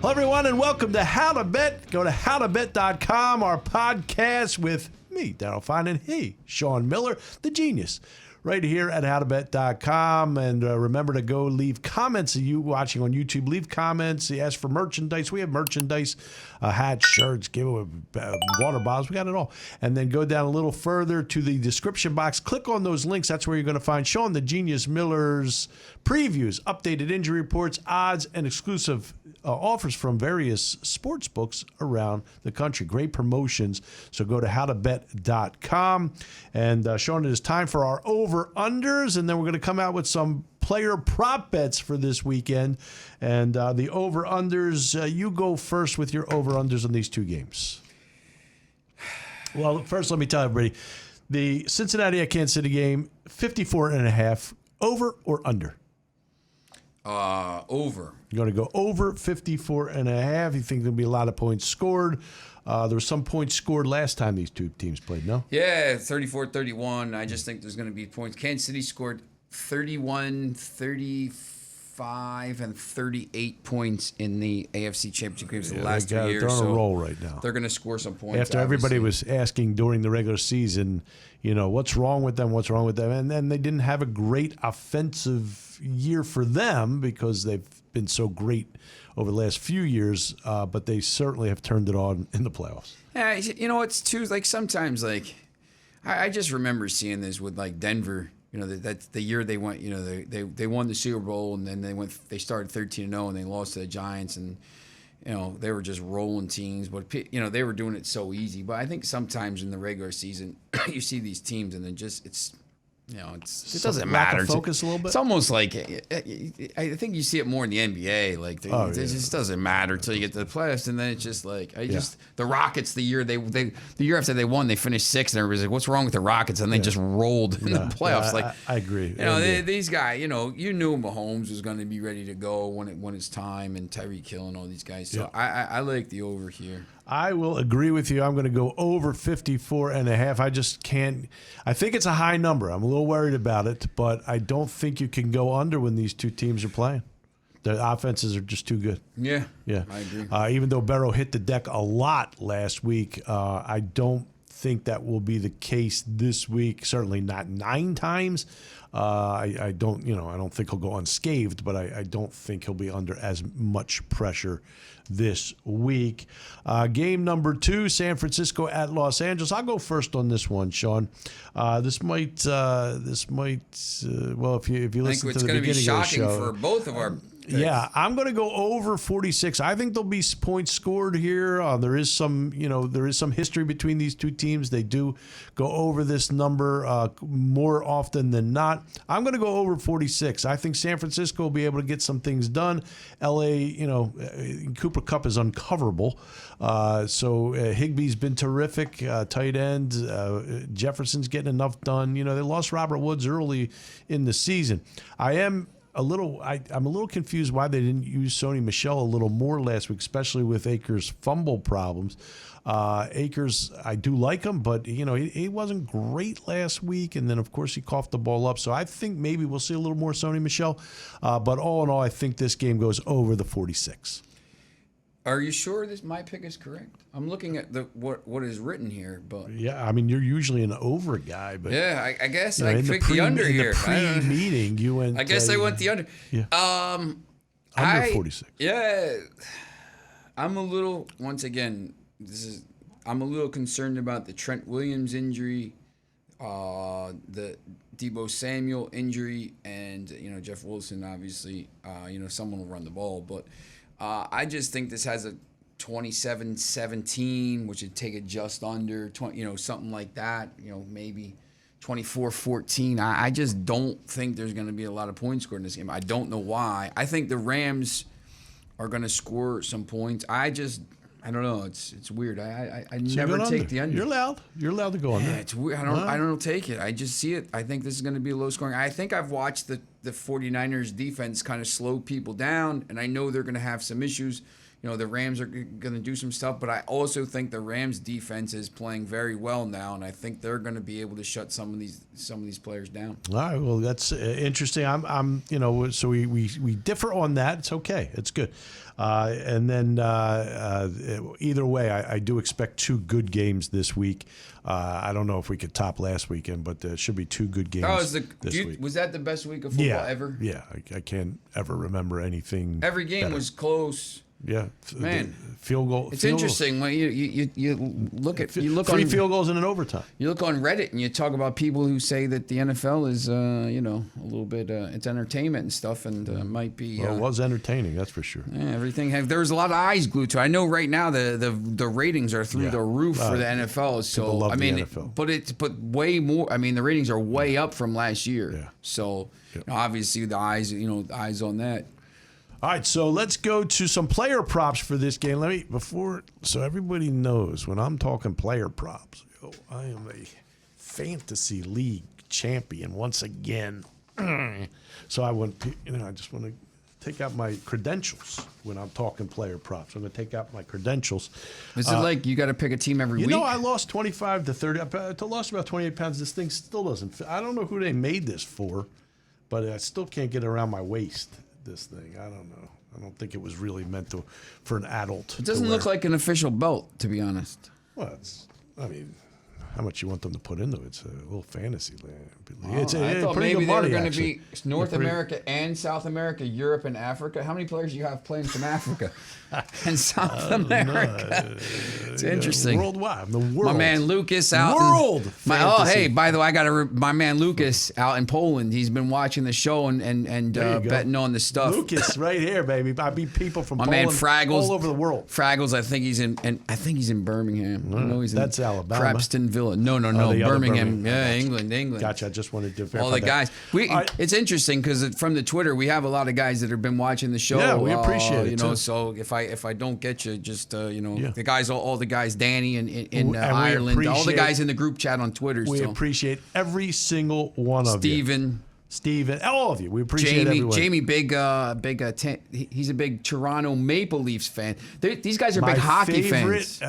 Hello, everyone, and welcome to How to Bet. Go to HowToBet.com, our podcast with me, Daryl Sean, and he, Sean Miller, the genius, right here at HowToBet.com. And remember to go leave comments. You watching on YouTube, leave comments. Ask for merchandise. We have merchandise, hats, shirts, giveaway, water bottles. We got it all. And then go down a little further to the description box. Click on those links. That's where you're going to find Sean the Genius Miller's previews, updated injury reports, odds, and exclusive offers from various sports books around the country. Great promotions. So go to howtobet.com. And Sean, it is time for our over-unders, and then we're going to come out with some player prop bets for this weekend. And the over-unders, you go first with your over-unders on these two games. Well, first, let me tell everybody, the Cincinnati at Kansas City game, 54.5, over or under? Over. You're going to go over 54.5. You think there'll be a lot of points scored. There were some points scored last time these two teams played, no? Yeah, 34-31. I just think there's going to be points. Kansas City scored 31, 35, and 38 points in the AFC Championship games the last 2 years. They're on so a roll right now. They're going to score some points. After everybody was asking during the regular season, what's wrong with them, and then they didn't have a great offensive year for them because they've been so great over the last few years, but they certainly have turned it on in the playoffs. Yeah, it's too, like, sometimes, like, I just remember seeing this with, like, Denver. That's the year they went. They won the Super Bowl, and then they started 13-0, and they lost to the Giants, and they were just rolling teams. But they were doing it so easy. But I think sometimes in the regular season, you see these teams, and then it doesn't matter. Focus a little bit. It's almost like I think you see it more in the NBA. Like it just doesn't matter until you get to the playoffs, and then it's just like the Rockets. The year the year after they won, they finished sixth, and everybody's like, "What's wrong with the Rockets?" And they just rolled in the playoffs. I agree. These guys. You knew Mahomes was going to be ready to go when it's time, and Tyreek Hill and all these guys. So I like the over here. I will agree with you. I'm going to go over 54.5. I just can't. I think it's a high number. I'm a little worried about it, but I don't think you can go under when these two teams are playing. The offenses are just too good. Yeah, I agree. Even though Burrow hit the deck a lot last week, I don't think that will be the case this week. Certainly not 9 times. I don't think he'll go unscathed, but I don't think he'll be under as much pressure this week. Game number 2, San Francisco at Los Angeles. I'll go first on this one, Sean. This might well, if you listen to the beginning of the show, I think it's going to be shocking for both of our picks. Yeah, I'm going to go over 46. I think there'll be points scored here. There is some history between these two teams. They do go over this number more often than not. I'm going to go over 46. I think San Francisco will be able to get some things done. LA, Cooper Kupp is uncoverable. So Higbee's been terrific. Tight end. Jefferson's getting enough done. They lost Robert Woods early in the season. I'm a little confused why they didn't use Sony Michel a little more last week, especially with Akers' fumble problems. Akers, I do like him, but he wasn't great last week, and then of course he coughed the ball up. So I think maybe we'll see a little more Sony Michel. But all in all, I think this game goes over the 46. Are you sure my pick is correct? I'm looking at what is written here, but yeah, I mean you're usually an over guy, but yeah, I guess I picked the under here. In the pre-meeting, you went. I guess I went the under. Yeah. Under 46. Yeah, I'm a little. Once again, I'm a little concerned about the Trent Williams injury, the Deebo Samuel injury, and Jeff Wilson. Obviously, someone will run the ball, but. I just think this has a 27-17, which would take it just under 20, something like that. Maybe 24-14. I just don't think there's going to be a lot of points scored in this game. I don't know why. I think the Rams are going to score some points. I don't know. It's weird. I never take the under. You're allowed to go under. Yeah, it's weird. I don't take it. I just see it. I think this is going to be low scoring. I think I've watched the the 49ers defense kind of slowed people down, and I know they're going to have some issues. You know, the Rams are going to do some stuff, but I also think the Rams defense is playing very well now, and I think they're going to be able to shut some of these players down. All right, well, that's interesting. I'm so we differ on that. It's okay. It's good. And then either way, I do expect 2 good games this week. I don't know if we could top last weekend, but there should be 2 good games this week. Was that the best week of football ever? Yeah, I can't ever remember anything. Every game was close. Yeah, man, field goal. It's interesting when you look at 3 field goals in an overtime. You look on Reddit and you talk about people who say that the NFL is a little bit it's entertainment and stuff, and might be. Well, it was entertaining, that's for sure. Yeah, everything. There's a lot of eyes glued to it. I know right now the ratings are through the roof for the NFL. So love I mean, the NFL. but way more. I mean, the ratings are way up from last year. Yeah. So obviously the eyes on that. All right, so let's go to some player props for this game. So everybody knows when I'm talking player props, I am a fantasy league champion once again. So I just want to take out my credentials when I'm talking player props. I'm going to take out my credentials. Is it like you got to pick a team every week? I lost 25 to 30. I lost about 28 pounds. This thing still doesn't fit. I don't know who they made this for, but I still can't get it around my waist. This thing, I don't know. I don't think it was really meant for an adult. It doesn't look like an official belt, to be honest. Well, how much you want them to put into it? It's a little fantasy land. I thought maybe they were going to be North America and South America, Europe and Africa. How many players do you have playing from Africa and South America? It's interesting. Worldwide, the world. My man Lucas out. Hey, by the way, I got my man Lucas out in Poland. He's been watching the show and betting on the stuff. Lucas, right here, baby. I beat people from my Poland man Fraggles all over the world. Fraggles, I think he's in Birmingham. I know he's in that's Alabama. Crapstonville. No, Birmingham. Yeah, England. Gotcha. I just wanted to verify all the guys. It's interesting because from the Twitter we have a lot of guys that have been watching the show. Yeah, we appreciate it. Too. So if I don't get you, just the guys, all the guys, Danny in Ireland, all the guys in the group chat on Twitter. We appreciate every single one of you. Steven, all of you. We appreciate everyone. Jamie, he's a big Toronto Maple Leafs fan. These guys are big hockey fans.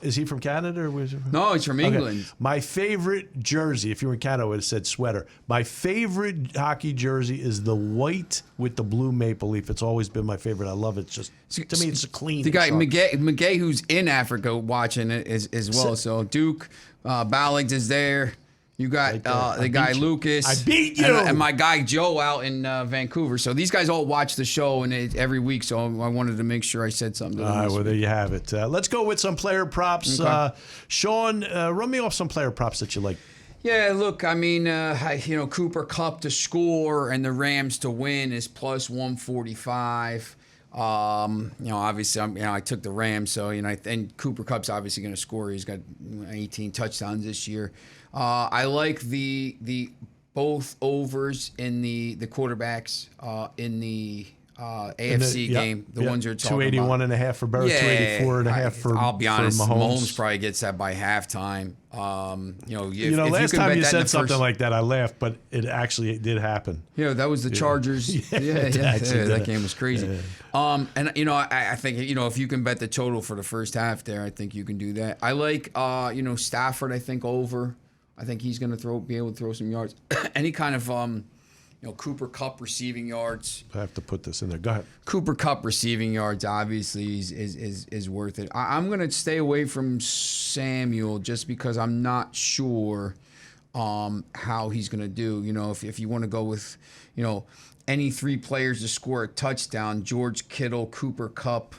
Is he from Canada or where's he from? No, he's from England. Okay. My favorite jersey, if you were in Canada, it would have said sweater. My favorite hockey jersey is the white with the blue maple leaf. It's always been my favorite. I love it. To me, it's a clean. The guy McGay, who's in Africa watching it as well. So Duke Ballings is there. You got the guy Lucas. I beat you. And my guy Joe out in Vancouver. So these guys all watch the show every week. So I wanted to make sure I said something to them. All right, well, there you have it. Let's go with some player props. Okay. Sean, run me off some player props that you like. Yeah, look, I mean, Cooper Kupp to score and the Rams to win is plus 145. Obviously, I took the Rams, so and Cooper Kupp's obviously going to score. He's got 18 touchdowns this year. I like the both overs in the quarterbacks in the AFC game. The ones you're talking 281 and a half for Burrow, 284 and a half for Mahomes. I'll be honest, Mahomes probably gets that by halftime. Last time you said something like that, I laughed, but it actually did happen. Yeah, that was the Chargers. That game was crazy. Yeah. I think if you can bet the total for the first half there, I think you can do that. I like Stafford. I think over. I think he's going to be able to throw some yards. Any kind of Cooper Kupp receiving yards. I have to put this in there. Go ahead. Cooper Kupp receiving yards obviously is worth it. I'm going to stay away from Samuel just because I'm not sure how he's going to do. If you want to go with any 3 players to score a touchdown, George Kittle, Cooper Kupp.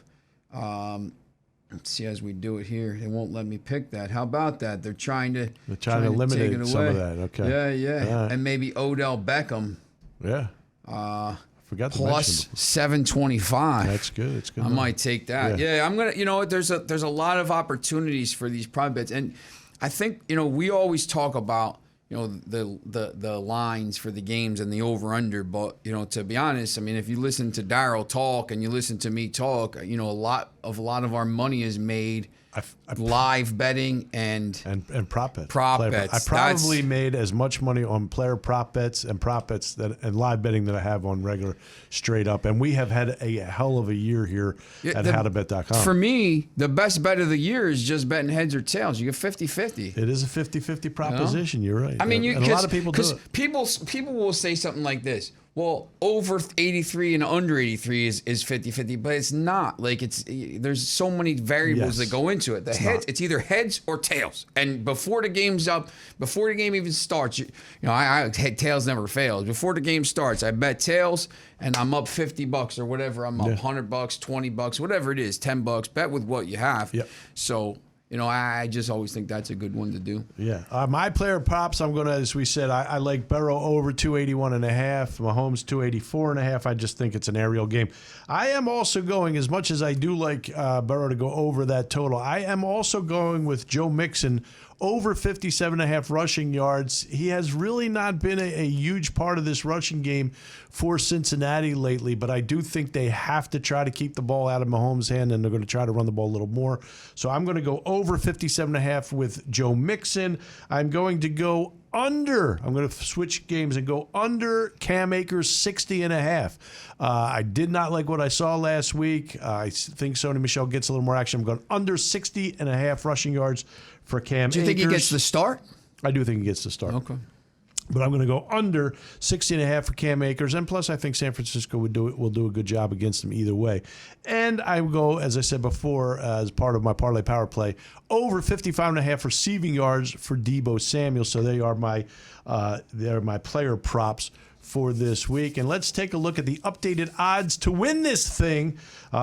Let's see as we do it here. They won't let me pick that. How about that? They're trying to eliminate some of that. Okay. Yeah. Right. And maybe Odell Beckham. Yeah. Forgot to plus 725. That's good. It's good. I might take that. Yeah, I'm gonna. There's a lot of opportunities for these prop bets, and I think we always talk about the lines for the games and the over under. But to be honest, I mean, if you listen to Daryl talk and you listen to me talk, a lot of our money is made. Live betting and prop bets. I Bets. probably made as much money on player prop bets and live betting that I have on regular straight up. And we have had a hell of a year here at HowToBet.com. For me, the best bet of the year is just betting heads or tails. You get 50-50. It is a 50-50 proposition. You're right. I mean, and a lot of people do it. People will say something like this. Well, over 83 and under 83 is 50-50, but it's not. Like there's so many variables that go into it. It's either heads or tails. And before the game's up, before the game even starts, tails never fails. Before the game starts, I bet tails and I'm up $50 or whatever. I'm up $100, $20, whatever it is, $10. Bet with what you have. Yep. So I just always think that's a good one to do. Yeah. My player props, I'm going to, as we said, I like Burrow over 281.5, Mahomes 284.5. I just think it's an aerial game. I am also going, as much as I do like Burrow to go over that total, I am also going with Joe Mixon over 57.5 rushing yards. He has really not been a huge part of this rushing game for Cincinnati lately, but I do think they have to try to keep the ball out of Mahomes' hand, and they're going to try to run the ball a little more. So I'm going to go over 57.5 with Joe Mixon. I'm going to go under. I'm going to switch games and go under Cam Akers 60.5. I did not like what I saw last week. I think Sony Michel gets a little more action. I'm going under 60.5 rushing yards for Cam Akers. Do you think he gets the start? I do think he gets the start. Okay. But I'm going to go under 60.5 for Cam Akers. And plus, I think San Francisco will do a good job against him either way. And I will go, as I said before, as part of my parlay power play, over 55.5 receiving yards for Deebo Samuel. So they are my player props for this week. And let's take a look at the updated odds to win this thing.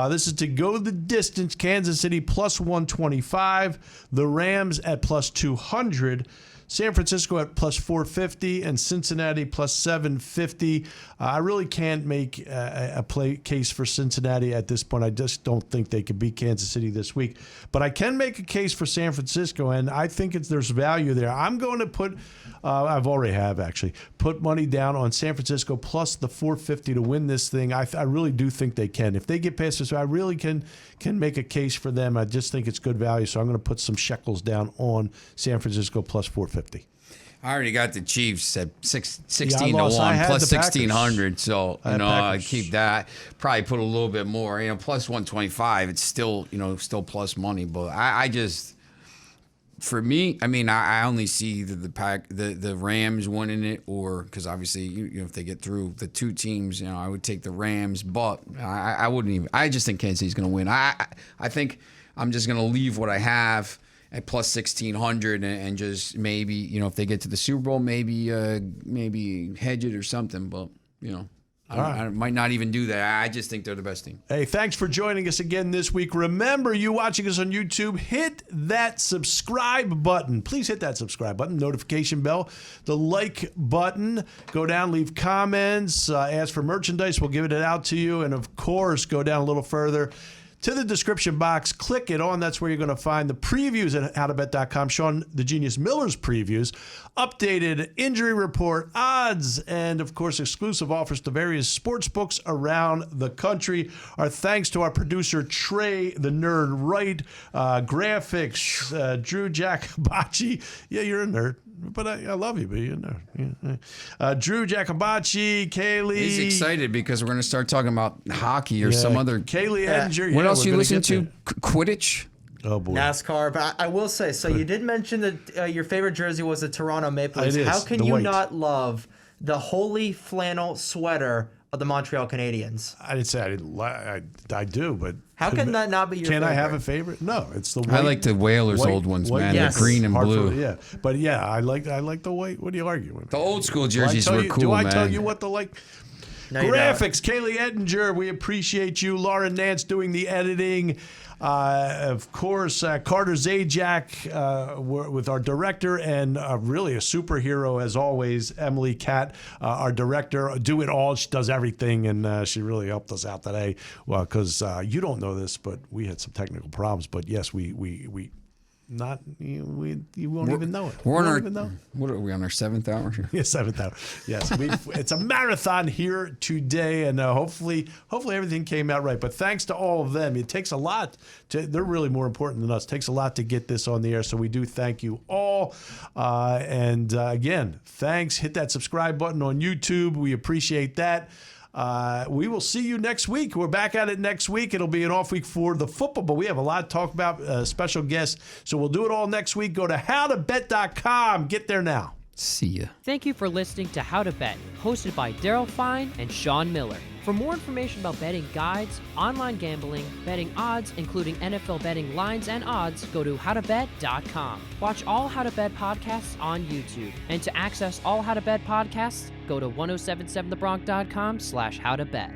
This is to go the distance. Kansas City plus 125, the Rams at plus 200, San Francisco at plus 450, and Cincinnati plus 750. I really can't make a play case for Cincinnati at this point. I just don't think they could beat Kansas City this week. But I can make a case for San Francisco, and I think there's value there. I'm going to put, I've already put money down on San Francisco plus the 450 to win this thing. I really do think they can. If they get past this, I really can make a case for them. I just think it's good value, so I'm going to put some shekels down on San Francisco plus 450. I already got the Chiefs at 16 to 1 plus 1,600, so I keep that. Probably put a little bit more. Plus 125. It's still still plus money, but I just, for me, I mean, I only see the Rams winning it, or because obviously if they get through the two teams, I would take the Rams, but I wouldn't even. I just think Kansas City's going to win. I think I'm just going to leave what I have at plus 1,600 and just maybe, if they get to the Super Bowl, maybe hedge it or something. But, I might not even do that. I just think they're the best team. Hey, thanks for joining us again this week. Remember, you watching us on YouTube, hit that subscribe button. Please hit that subscribe button, notification bell, the like button. Go down, leave comments, ask for merchandise. We'll give it out to you. And, of course, go down a little further to the description box, click it on. That's where you're going to find the previews at HowToBet.com. Sean the Genius Miller's previews, updated injury report, odds, and, of course, exclusive offers to various sports books around the country. Our thanks to our producer, Trey the Nerd Wright, graphics, Drew Jacobacci. Yeah, you're a nerd. But I love you, but you know. Drew Jacobacci, Kaylee. He's excited because we're going to start talking about hockey or some other. Kaylee Edinger. What else you listen to? Quidditch? Oh, boy. NASCAR. But I will say, so you did mention that your favorite jersey was the Toronto Maple Leafs. How can you not love the holy flannel sweater of the Montreal Canadiens? I didn't say I didn't. I do, but how can that not be your favorite? Can I have a favorite? No, it's the white. I like the Whalers old ones, man. Yes. The green and blue. Yeah, but yeah, I like the white. What are you arguing? The old school jerseys were cool, man. Do I tell you what the graphics? Kaylee Edinger, we appreciate you. Lauren Nance doing the editing. Of course, Carter Zajac with our director, and really a superhero as always, Emily Catt, our director. Do it all. She does everything, and she really helped us out today. Well, because you don't know this, but we had some technical problems. But yes, we Not you won't even know it. We're on our what are we on our 7th hour? Yeah, 7th hour. Yes, it's a marathon here today, and hopefully everything came out right. But thanks to all of them. It takes a lot. They're really more important than us. It takes a lot to get this on the air, so we do thank you all. Again, thanks. Hit that subscribe button on YouTube. We appreciate that. We will see you next week. We're back at it next week. It'll be an off week for the football, but we have a lot to talk about, special guests. So we'll do it all next week. Go to HowToBet.com. Get there now. See ya. Thank you for listening to How to Bet, hosted by Daryl Fine and Sean Miller. For more information about betting guides, online gambling, betting odds, including NFL betting lines and odds, go to HowToBet.com. Watch all How to Bet podcasts on YouTube. And to access all How to Bet podcasts, go to 1077thebronx.com/HowToBet.